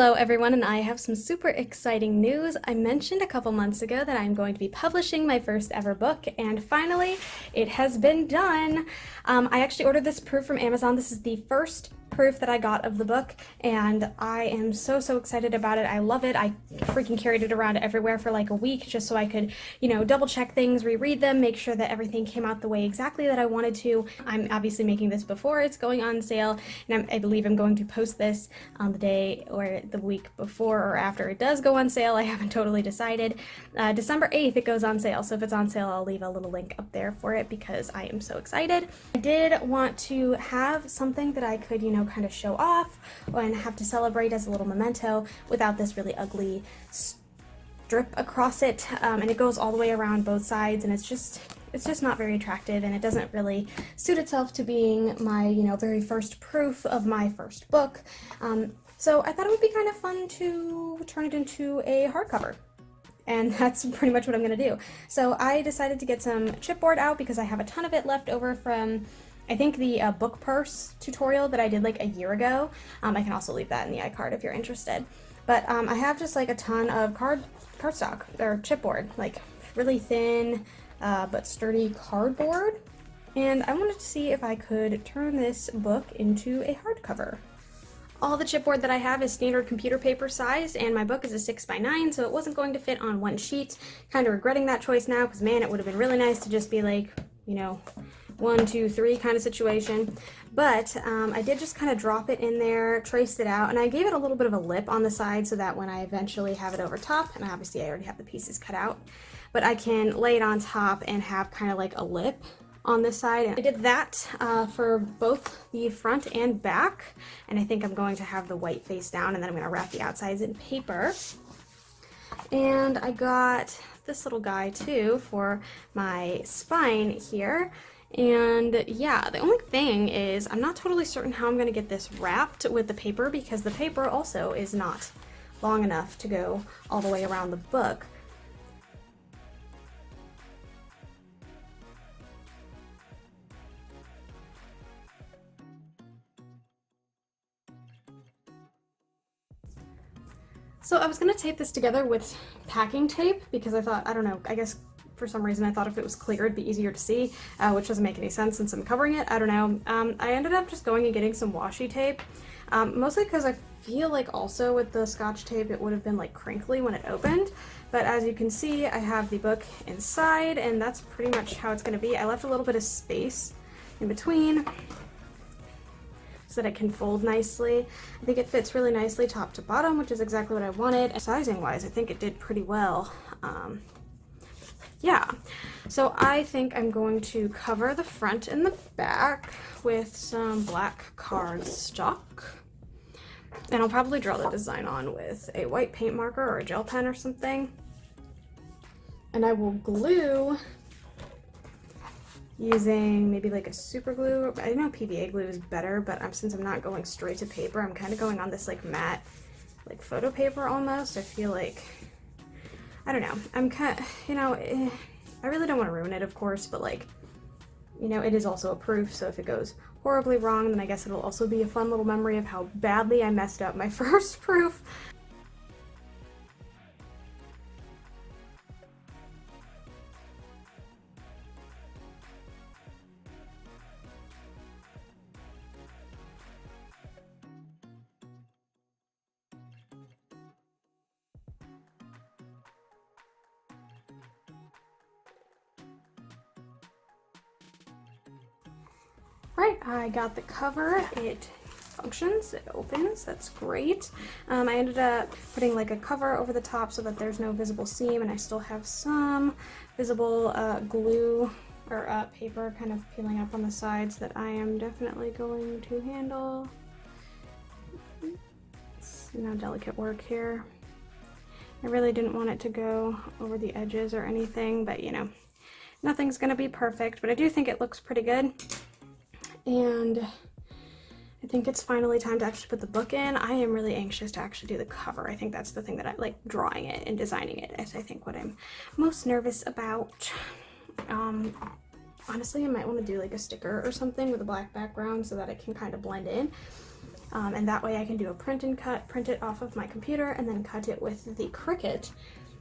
Hello everyone, and I have some super exciting news. I mentioned a couple months ago that I'm going to be publishing my first ever book, and finally it has been done. I actually ordered this proof from Amazon. This is the first proof that I got of the book, and I am so excited about it. I love it. I freaking carried it around everywhere for like a week just so I could, double check things, reread them, make sure that everything came out the way exactly that I wanted to. I'm obviously making this before it's going on sale, and I believe I'm going to post this on the day or the week before or after it does go on sale. I haven't totally decided. December 8th it goes on sale, so if it's on sale I'll leave a little link up there for it because I am so excited. I did want to have something that I could, kind of show off and have to celebrate as a little memento without this really ugly strip across it, and it goes all the way around both sides, and it's just not very attractive, and it doesn't really suit itself to being my, very first proof of my first book. So I thought it would be kind of fun to turn it into a hardcover. And that's pretty much what I'm going to do. So I decided to get some chipboard out because I have a ton of it left over from, I think, the book purse tutorial that I did like a year ago. I can also leave that in the iCard if you're interested. But I have just like a ton of cardstock or chipboard, like really thin but sturdy cardboard. And I wanted to see if I could turn this book into a hardcover. All the chipboard that I have is standard computer paper size, and my book is a 6x9, so it wasn't going to fit on one sheet. Kind of regretting that choice now, because man, it would have been really nice to just be like, 1, 2, 3 kind of situation. But I did just kind of drop it in there, traced it out, and I gave it a little bit of a lip on the side so that when I eventually have it over top, and obviously I already have the pieces cut out, but I can lay it on top and have kind of like a lip on this side. And I did that for both the front and back, and I think I'm going to have the white face down, and then I'm going to wrap the outsides in paper. And I got this little guy too for my spine here. And yeah, the only thing is I'm not totally certain how I'm going to get this wrapped with the paper, because the paper also is not long enough to go all the way around the book. So I was going to tape this together with packing tape because I thought, I don't know, I guess for some reason I thought if it was clear it'd be easier to see, which doesn't make any sense since I'm covering it. I don't know. I ended up just going and getting some washi tape, mostly because I feel like also with the Scotch tape it would have been like crinkly when it opened. But as you can see, I have the book inside, and that's pretty much how it's going to be. I left a little bit of space in between so that it can fold nicely. I think it fits really nicely top to bottom, which is exactly what I wanted. Sizing wise, I think it did pretty well. Yeah, so I think I'm going to cover the front and the back with some black cardstock. And I'll probably draw the design on with a white paint marker or a gel pen or something. And I will glue using maybe like a super glue. I know PVA glue is better, but since I'm not going straight to paper, I'm kind of going on this like matte, like photo paper almost. I feel like, I don't know, I'm kind of, I really don't want to ruin it, of course, but like, it is also a proof, so if it goes horribly wrong, then I guess it'll also be a fun little memory of how badly I messed up my first proof. Right, I got the cover. It functions, it opens, that's great. I ended up putting like a cover over the top so that there's no visible seam, and I still have some visible glue or paper kind of peeling up on the sides that I am definitely going to handle. It's, delicate work here. I really didn't want it to go over the edges or anything, but nothing's gonna be perfect, but I do think it looks pretty good. And I think it's finally time to actually put the book in. I am really anxious to actually do the cover. I think that's the thing that I like, drawing it and designing it is I think what I'm most nervous about. Honestly, I might want to do like a sticker or something with a black background so that it can kind of blend in. and that way I can do a print and cut, print it off of my computer, and then cut it with the Cricut.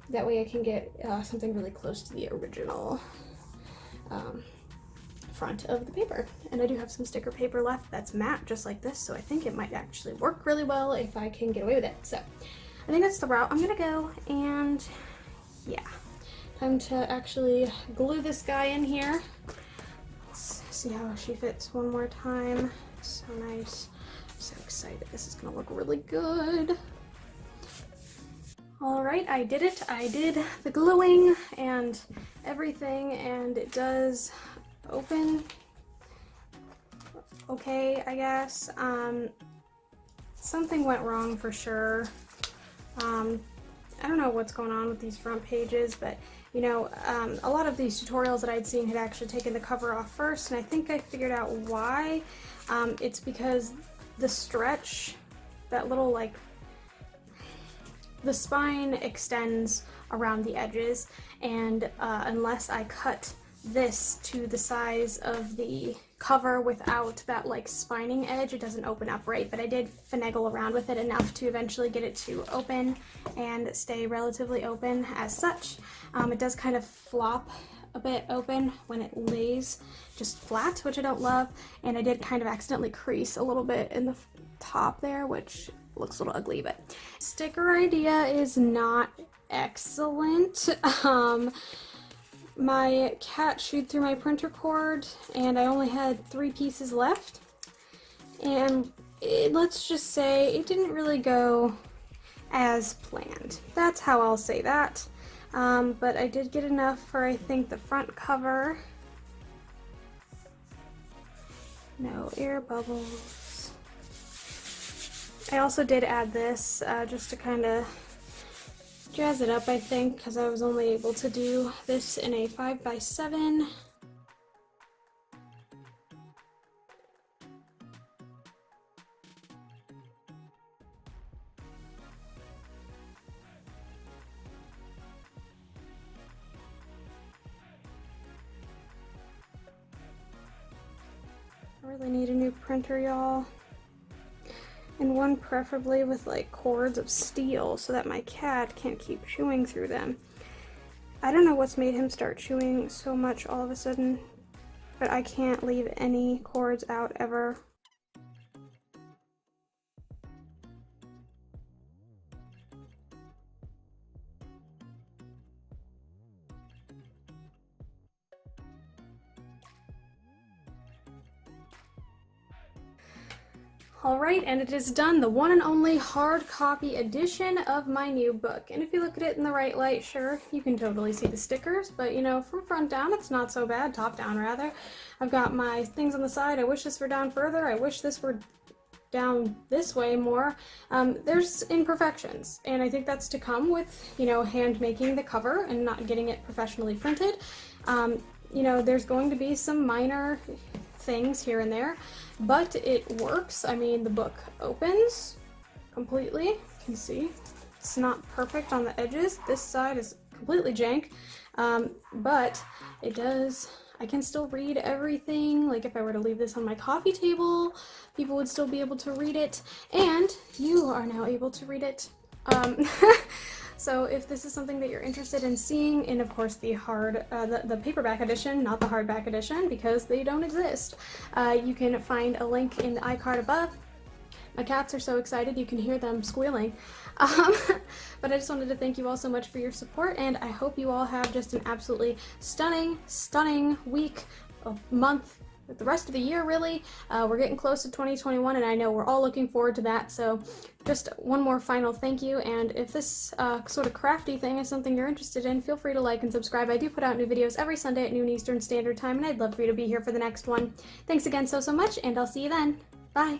That way I can get something really close to the original front of the paper. And I do have some sticker paper left that's matte just like this, so I think it might actually work really well if I can get away with it. So I think that's the route I'm gonna go, and yeah, time to actually glue this guy in here. Let's see how she fits one more time. So nice. I'm so excited. This is gonna look really good. All right, I did it. I did the gluing and everything, and it does open okay, I guess. Something went wrong for sure. I don't know what's going on with these front pages, but you know, a lot of these tutorials that I'd seen had actually taken the cover off first, and I think I figured out why. It's because the stretch, that little like, the spine extends around the edges, and unless I cut this to the size of the cover without that like spining edge, it doesn't open up right. But I did finagle around with it enough to eventually get it to open and stay relatively open as such. It does kind of flop a bit open when it lays just flat, which I don't love, and I did kind of accidentally crease a little bit in the top there, which looks a little ugly. But sticker idea is not excellent. My cat chewed through my printer cord, and I only had 3 pieces left, and let's just say it didn't really go as planned. That's how I'll say that. But I did get enough for, I think, the front cover. No air bubbles. I also did add this just to kind of jazz it up, I think, because I was only able to do this in a 5x7. I really need a new printer, y'all. And one preferably with like cords of steel so that my cat can't keep chewing through them. I don't know what's made him start chewing so much all of a sudden, but I can't leave any cords out ever. Alright, and it is done, the one and only hard copy edition of my new book. And if you look at it in the right light, sure, you can totally see the stickers, but you know, from front down, it's not so bad, top down rather. I've got my things on the side. I wish this were down further. I wish this were down this way more. There's imperfections, and I think that's to come with, you know, hand making the cover and not getting it professionally printed. You know, there's going to be some minor things here and there, but it works. I mean, the book opens completely. You can see it's not perfect on the edges. This side is completely jank, but it does. I can still read everything. Like if I were to leave this on my coffee table, people would still be able to read it, and you are now able to read it. So if this is something that you're interested in seeing, and of course the the paperback edition, not the hardback edition, because they don't exist, you can find a link in the iCard above. My cats are so excited, you can hear them squealing. But I just wanted to thank you all so much for your support, and I hope you all have just an absolutely stunning week, month, the rest of the year really. We're getting close to 2021, and I know we're all looking forward to that. So just one more final thank you, and if this sort of crafty thing is something you're interested in, feel free to like and subscribe. I do put out new videos every Sunday at noon Eastern Standard Time, and I'd love for you to be here for the next one. Thanks again so much, and I'll see you then. Bye!